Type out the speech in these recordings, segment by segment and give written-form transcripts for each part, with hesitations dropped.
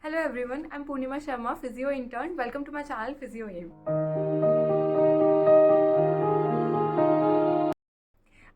Hello everyone, I'm Purnima Sharma, physio intern. Welcome to my channel Physio Aim.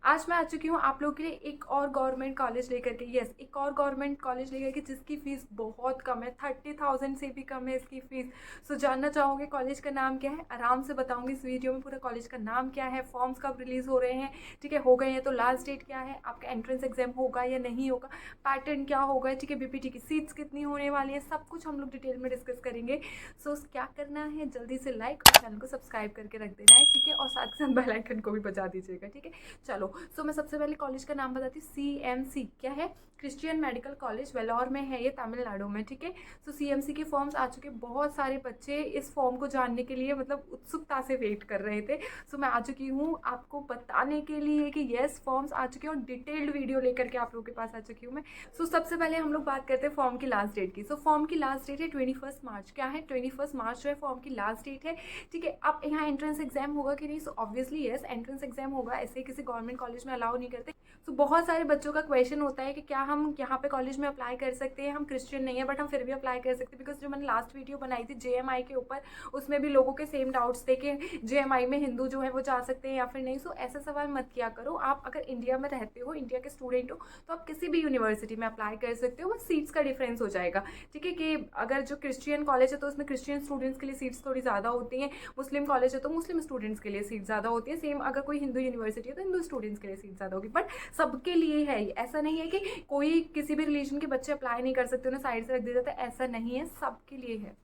आज मैं आ चुकी हूँ आप लोगों के लिए एक और गवर्नमेंट कॉलेज लेकर के। यस, एक और गवर्नमेंट कॉलेज लेकर के जिसकी फ़ीस बहुत कम है, 30,000 से भी कम है इसकी फ़ीस। सो जानना चाहोगे कॉलेज का नाम क्या है? आराम से बताऊंगी इस वीडियो में पूरा कॉलेज का नाम क्या है, फॉर्म्स कब रिलीज़ हो रहे हैं, ठीक है, हो गए हैं तो लास्ट डेट क्या है, आपका एंट्रेंस एग्जाम होगा या नहीं होगा, पैटर्न क्या होगा, ठीक है, बीपीटी की सीट्स कितनी होने वाली है, सब कुछ हम लोग डिटेल में डिस्कस करेंगे। सो क्या करना है, जल्दी से लाइक और चैनल को सब्सक्राइब करके रख देना है, ठीक है, और साथ के साथ बेल आइकन को भी बजा दीजिएगा, ठीक है। चलो, सो मैं सबसे पहले कॉलेज का नाम बताती हूँ। CMC क्या है? क्रिश्चियन मेडिकल कॉलेज, वेलोर में है ये, तमिलनाडु में, ठीक है। सो CMC के फॉर्म्स आ चुके, बहुत सारे बच्चे इस फॉर्म को जानने के लिए मतलब उत्सुकता से वेट कर रहे थे। सो मैं आ चुकी हूँ आपको बताने के लिए कि यस, फॉर्म्स आ चुके हैं और डिटेल्ड वीडियो लेकर के आप लोगों के पास आ चुकी हूँ मैं। सो सबसे पहले हम लोग बात करते हैं फॉर्म की लास्ट डेट की। सो फॉर्म की लास्ट डेट है 21 मार्च। क्या है? 21 मार्च जो है फॉर्म की लास्ट डेट है, ठीक है। अब यहाँ एंट्रेंस एग्जाम होगा कि नहीं? So obviously yes, entrance exam होगा, ऐसे किसी गवर्नमेंट कॉलेज में अलाउ नहीं करते। तो बहुत सारे बच्चों का क्वेश्चन होता है कि क्या हम यहाँ पे कॉलेज में अप्लाई कर सकते हैं, हम क्रिश्चियन नहीं है बट हम फिर भी अप्लाई कर सकते हैं। बिकॉज जो मैंने लास्ट वीडियो बनाई थी JMI के ऊपर, उसमें भी लोगों के सेम डाउट्स थे कि JMI में हिंदू जो है वो जा सकते हैं या फिर नहीं। सो ऐसा सवाल मत किया करो। आप अगर इंडिया में रहते हो, इंडिया के स्टूडेंट हो, तो आप किसी भी यूनिवर्सिटी में अप्लाई कर सकते हो, बस सीट्स का डिफरेंस हो जाएगा, ठीक है। कि अगर जो क्रिश्चियन कॉलेज है तो उसमें क्रिश्चियन स्टूडेंट्स के लिए सीट्स थोड़ी ज़्यादा होती हैं, मुस्लिम कॉलेज है तो मुस्लिम स्टूडेंट्स के लिए सीट ज़्यादा होती है, सेम अगर कोई हिंदू यूनिवर्सिटी है तो हिंदू स्टूडेंट्स के लिए सीट ज़्यादा होगी। बट सबके लिए है, ऐसा नहीं है कि कोई किसी भी रिलीजन के बच्चे अप्लाई नहीं कर सकते, उन्हें साइड से रख दिया जाता है, ऐसा नहीं है, सबके लिए है।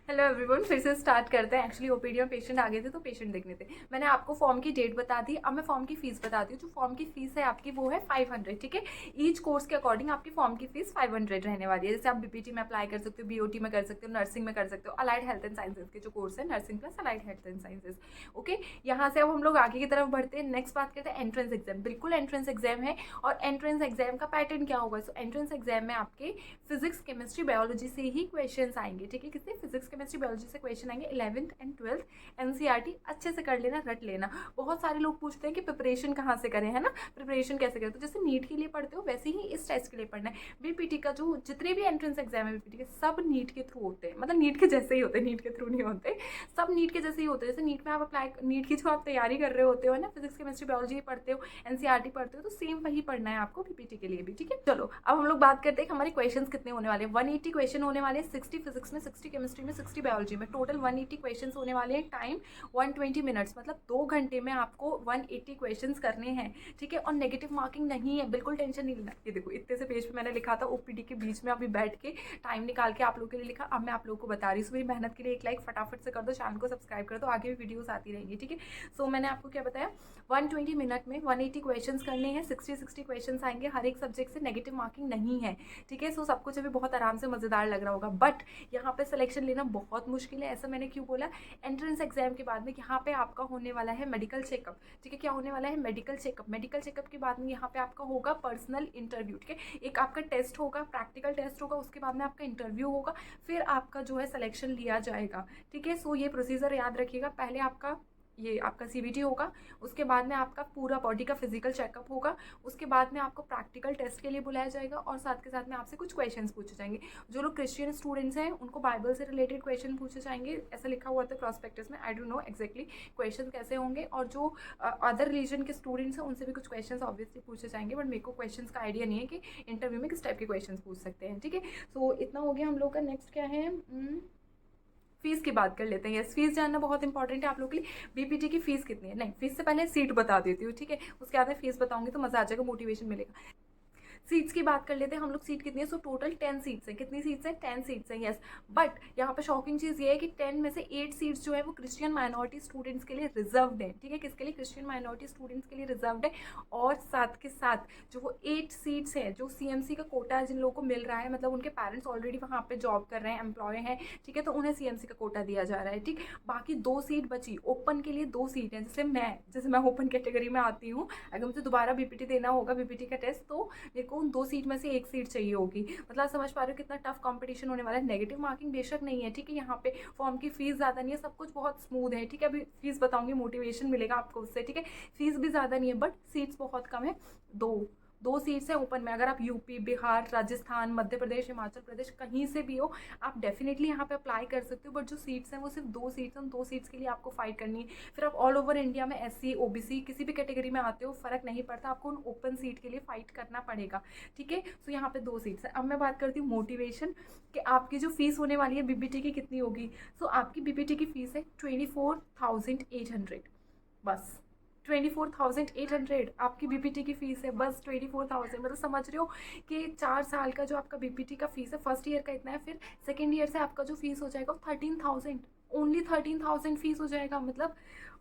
हेलो एवरीवन, फिर से स्टार्ट करते हैं। एक्चुअली ओपीडी में पेशेंट आ गए थे तो पेशेंट देखने थे। मैंने आपको फॉर्म की डेट बता दी, अब मैं फॉर्म की फीस बताती हूँ। जो फॉर्म की फीस है आपकी वो है 500, ठीक है। ईच कोर्स के अकॉर्डिंग आपकी फॉर्म की फीस 500 रहने वाली है। जैसे आप बीपीटी में अप्लाई कर सकते हो, BOT में कर सकते हो, नर्सिंग में कर सकते हो, अलाइड हेल्थ एंड साइंसेज के जो कोर्स है, nursing plus allied health and sciences, okay. यहाँ से अब हम लोग आगे की तरफ बढ़ते हैं। नेक्स्ट बात करते हैं एंट्रेंस एग्जाम। बिल्कुल एंट्रेंस एग्जाम है, और एंट्रेंस एग्जाम का पैटर्न क्या होगा? सो एंट्रेंस एग्जाम में आपके फिजिक्स, केमिस्ट्री, बायोलॉजी से ही क्वेश्चन आएंगे, ठीक है। किससे? फिजिक्स, केमिस्ट्री, बायोलॉजी से क्वेश्चन आएंगे। 11th एंड 12th NCERT अच्छे से कर लेना, रट लेना। बहुत सारे लोग पूछते हैं कि प्रिपरेशन कहाँ से करें, है ना, प्रिपरेशन कैसे करें? तो जैसे नीट के लिए पढ़ते हो वैसे ही इस टेस्ट के लिए पढ़ना है। बीपीटी का जो जितने भी एंट्रेंस एग्जाम है बीपीटी के, सब नीट के थ्रू होते हैं, मतलब नीट के जैसे ही होते हैं, नीट के थ्रू नहीं होते, सब नीट के जैसे ही होते हैं। जैसे नीट में आप अप्लाई, नीट की जो आप तैयारी कर रहे होते हो ना, फिजिक्स, केमिस्ट्री, बायोलॉजी पढ़ते हो, NCERT पढ़ते हो, तो सेम वही पढ़ना है आपको बीपीटी के लिए भी, ठीक है। चलो, अब हम लोग बात करते हैं कि हमारे क्वेश्चन कितने होने वाले हैं। 180 क्वेश्चन होने वाले हैं, 60 फिजिक्स में, 60 केमिस्ट्री में, 60 बायोलॉजी में, टोटल 180 क्वेश्चन होने वाले हैं। टाइम 120 मिनट्स, मतलब 2 घंटे में आपको 180 क्वेश्चन करने हैं, ठीक है। और नेगेटिव मार्किंग नहीं है, बिल्कुल टेंशन नहीं लेना। ये देखो, इतने से पेज पे मैंने लिखा था, ओपीडी के बीच में अभी बैठ के टाइम निकाल के आप लोगों के लिए लिखा। अब मैं आप लोगों को बता रही हूँ। मेरी मेहनत के लिए एक लाइक फटाफट से कर दो, चैनल को सब्सक्राइब कर दो, आगे भी वीडियोस आती रहेंगी, ठीक है। सो मैंने आपको क्या बताया, 120 मिनट में 180 क्वेश्चन करने हैं, 60 क्वेश्चन आएंगे हर एक सब्जेक्ट से, नेगेटिव मार्किंग नहीं है, ठीक है। सो सब कुछ अभी बहुत आराम से मजेदार लग रहा होगा, बट यहाँ पे सिलेक्शन लेना बहुत मुश्किल है। ऐसा मैंने क्यों बोला? एंट्रेंस एग्जाम के बाद में यहाँ पे आपका होने वाला है मेडिकल चेकअप, ठीक है। क्या होने वाला है? Medical checkup. मेडिकल चेकअप के बाद में यहाँ पे आपका होगा पर्सनल इंटरव्यू, ठीक है। एक आपका टेस्ट होगा, प्रैक्टिकल टेस्ट होगा, उसके बाद में आपका इंटरव्यू होगा, फिर आपका जो है सिलेक्शन लिया जाएगा, ठीक है। सो ये प्रोसीजर याद रखिएगा। पहले आपका ये आपका CBT होगा, उसके बाद में आपका पूरा बॉडी का फिजिकल चेकअप होगा, उसके बाद में आपको प्रैक्टिकल टेस्ट के लिए बुलाया जाएगा, और साथ के साथ में आपसे कुछ क्वेश्चंस पूछे जाएंगे। जो लोग क्रिश्चियन स्टूडेंट्स हैं उनको बाइबल से रिलेटेड क्वेश्चन पूछे जाएंगे, ऐसा लिखा हुआ था प्रॉस्पेक्टस में। I don't know exactly question कैसे होंगे। और जो अदर रिलीजन के स्टूडेंट्स हैं उनसे भी कुछ क्वेश्चन ऑब्वियसली पूछे जाएंगे, बट मेरे को क्वेश्चन का आइडिया नहीं है कि इंटरव्यू में किस टाइप के क्वेश्चन पूछ सकते हैं, ठीक है। सो इतना हो गया हम लोग का। नेक्स्ट क्या है? फीस की बात कर लेते हैं। यस, फीस जानना बहुत इंपॉर्टेंट है आप लोग के लिए। बीपीटी की फीस कितनी है? नहीं, फीस से पहले सीट बता देती हूँ, ठीक है, उसके बाद में फीस बताऊंगी तो मजा आ जाएगा, मोटिवेशन मिलेगा। सीट्स की बात कर लेते हैं हम लोग। सीट कितनी है? सो टोटल 10 सीट्स हैं। कितनी सीट्स हैं? 10 सीट्स हैं, यस। बट यहाँ पे शॉकिंग चीज़ ये है कि 10 में से 8 सीट्स जो है वो क्रिश्चियन माइनॉरिटी स्टूडेंट्स के लिए रिजर्व्ड है, ठीक है। किसके लिए? क्रिश्चियन माइनॉरिटी स्टूडेंट्स के लिए रिजर्व्ड है। और साथ के साथ जो वो 8 सीट्स हैं, जो CMC का कोटा जिन लोगों को मिल रहा है, मतलब उनके पेरेंट्स ऑलरेडी वहाँ पे जॉब कर रहे हैं, एम्प्लॉय हैं, ठीक है, तो उन्हें CMC का कोटा दिया जा रहा है, ठीक। बाकी 2 सीट बची ओपन के लिए। 2 सीट हैं, जैसे मैं ओपन कैटेगरी में आती हूँ, अगर मुझे दोबारा बीपीटी देना होगा, बीपीटी का टेस्ट, तो मेरे को उन 2 सीट में से 1 सीट चाहिए होगी। मतलब समझ पा रहे हो कितना टफ कंपटीशन होने वाला है। नेगेटिव मार्किंग बेशक नहीं है, ठीक है। यहाँ पे फॉर्म की फीस ज़्यादा नहीं है, सब कुछ बहुत स्मूथ है, ठीक है। अभी फीस बताऊंगी, मोटिवेशन मिलेगा आपको उससे, ठीक है। फीस भी ज़्यादा नहीं है, बट सीट्स बहुत कम है। दो 2 सीट्स हैं ओपन में। अगर आप यूपी, बिहार, राजस्थान, मध्य प्रदेश, हिमाचल प्रदेश कहीं से भी हो, आप डेफिनेटली यहाँ पे अप्लाई कर सकते हो। बट जो सीट्स हैं वो सिर्फ 2 सीट्स हैं, 2 सीट्स के लिए आपको फाइट करनी है। फिर आप ऑल ओवर इंडिया में SC OBC किसी भी कैटेगरी में आते हो, फ़र्क नहीं पड़ता, आपको उन ओपन सीट के लिए फाइट करना पड़ेगा, ठीक है। सो यहाँ पे 2 सीट्स हैं। अब मैं बात करती हूँ मोटिवेशन कि आपकी जो फीस होने वाली है BPT की कितनी होगी। सो आपकी BPT की फ़ीस है 24,800, बस 24,800 आपकी BPT की फ़ीस है, बस 24,000। मतलब समझ रहे हो कि 4 साल का जो आपका BPT का फ़ीस है, फर्स्ट ईयर का इतना है, फिर सेकेंड ईयर से आपका जो फीस हो जाएगा 13,000, ओनली 13,000 फीस हो जाएगा। मतलब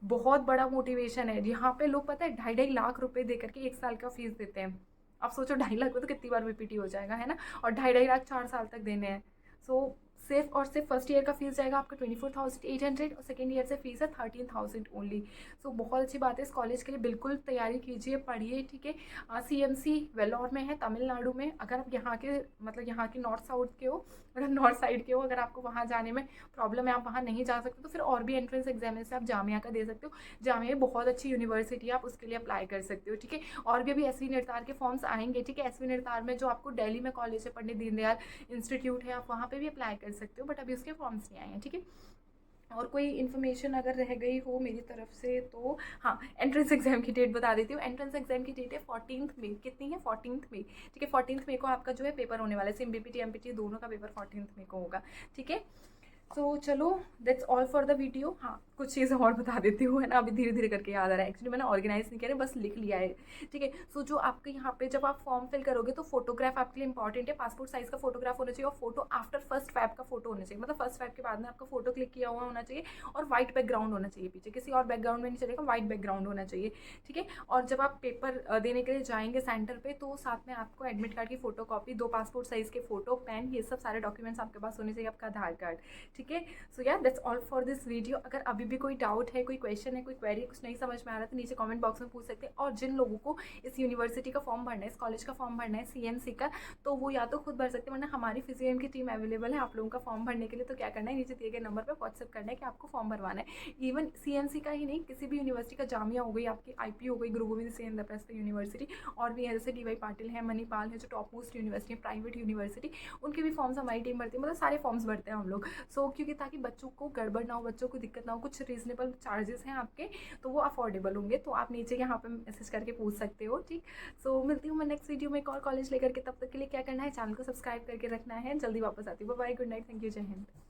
बहुत बड़ा मोटिवेशन है। यहाँ पे लोग पता है 2.5 लाख दे करके 1 साल का फीस देते हैं। आप सोचो 2.5 लाख में तो कितनी बार BPT हो जाएगा, है ना। और 2.5 लाख 4 साल तक देने हैं। सो सिर्फ और सिर्फ फर्स्ट ईयर का फीस जाएगा आपका 24,800 और सेकेंड ईयर से फीस है 13,000 ओनली। सो बहुत अच्छी बात है। इस कॉलेज के लिए बिल्कुल तैयारी कीजिए, पढ़िए, ठीक है। CMC वेल्लोर में है, तमिलनाडु में। अगर आप यहाँ के मतलब यहाँ के नॉर्थ साउथ के हो, मतलब नॉर्थ साइड के हो, अगर आपको वहाँ जाने में प्रॉब्लम है, आप वहाँ नहीं जा सकते, तो फिर और भी एंट्रेंस एग्जाम है, आप जामिया का दे सकते हो। जामिया बहुत अच्छी यूनिवर्सिटी है, आप उसके लिए अप्लाई कर सकते हो, ठीक है। और भी अभी SV निर्तार के फॉर्म्स आएंगे, ठीक है। SV निर्तार में जो आपको दिल्ली में कॉलेज है, पंडित दीनदयाल इंस्टीट्यूट है, आप वहाँ पे भी अप्लाई कर सकते हो, बट अभी उसके फॉर्म्स नहीं आए हैं, ठीक है। और कोई इन्फॉर्मेशन अगर रह गई हो मेरी तरफ से तो हाँ, एंट्रेंस एग्जाम की डेट बता देती हूँ। एंट्रेंस एग्जाम की डेट है 14 मई। कितनी है? 14 मई, ठीक है। 14 मई को आपका जो है पेपर होने वाला है। सिम BPT MPT दोनों का पेपर 14 मई को होगा, ठीक है। सो चलो, that's all for the video. हाँ, कुछ चीज़ें और बता देती हूँ, है ना। अभी धीरे धीरे करके याद आ रहा है। एक्चुअली मैंने ऑर्गेनाइज नहीं किया, बस लिख लिया है, ठीक है। सो जो आपके यहाँ पे जब आप फॉर्म फिल करोगे तो फोटोग्राफ आपके लिए इंपॉर्टेंट है। पासपोर्ट साइज का फोटोग्राफ होना चाहिए और फोटो आफ्टर 1 फ़रवरी का फोटो होना चाहिए। मतलब 1 फ़रवरी के बाद में आपका फोटो क्लिक किया हुआ होना चाहिए और व्हाइट बैकग्राउंड होना चाहिए पीछे, किसी और बैकग्राउंड में नहीं चलेगा, व्हाइट बैकग्राउंड होना चाहिए, ठीक है। और जब आप पेपर देने के लिए जाएंगे सेंटर पे, तो साथ में आपको एडमिट कार्ड की फोटो कॉपी, 2 पासपोर्ट साइज के फोटो, पेन, ये सब सारे डॉक्यूमेंट्स आपके पास होने चाहिए, आपका आधार कार्ड, ठीक है। सो यार that's all for this video. अगर अभी भी कोई डाउट है, कोई क्वेश्चन है, कोई क्वेरी, कुछ नहीं समझ में आ रहा तो नीचे कमेंट बॉक्स में पूछ सकते हैं। और जिन लोगों को इस यूनिवर्सिटी का फॉर्म भरना है, इस कॉलेज का फॉर्म भरना है, CMC का, तो वो या तो खुद भर सकते हैं, वरना हमारी फिजियम की टीम अवेलेबल है आप लोगों का फॉर्म भरने के लिए। तो क्या करना है, नीचे दिए गए नंबर पर व्हाट्सअप करना है कि आपको फॉर्म भरवाना है। इवन CMC का ही नहीं, किसी भी यूनिवर्सिटी का, जामिया हो गई आपकी, IP हो गई, गुरु गोविंद सिंह इंद्रप्रस्थ यूनिवर्सिटी, और भी है जैसे DY पाटिल है, मणिपाल है, जो top most university, private university, उनके भी फॉर्म्स हमारी टीम भरती है। मतलब सारे फॉर्म्स भरते हैं हम लोग। सो क्योंकि ताकि बच्चों को गड़बड़ ना हो, बच्चों को दिक्कत ना हो, कुछ रीजनेबल चार्जेस हैं आपके, तो वो अफोर्डेबल होंगे। तो आप नीचे यहाँ पे मैसेज करके पूछ सकते हो, ठीक। सो मिलती हूँ मैं नेक्स्ट वीडियो में एक और कॉलेज लेकर के। तब तक के लिए क्या करना है, चैनल को सब्सक्राइब करके रखना है। जल्दी वापस आती हूँ। Bye, good night, thank you, जय हिंद।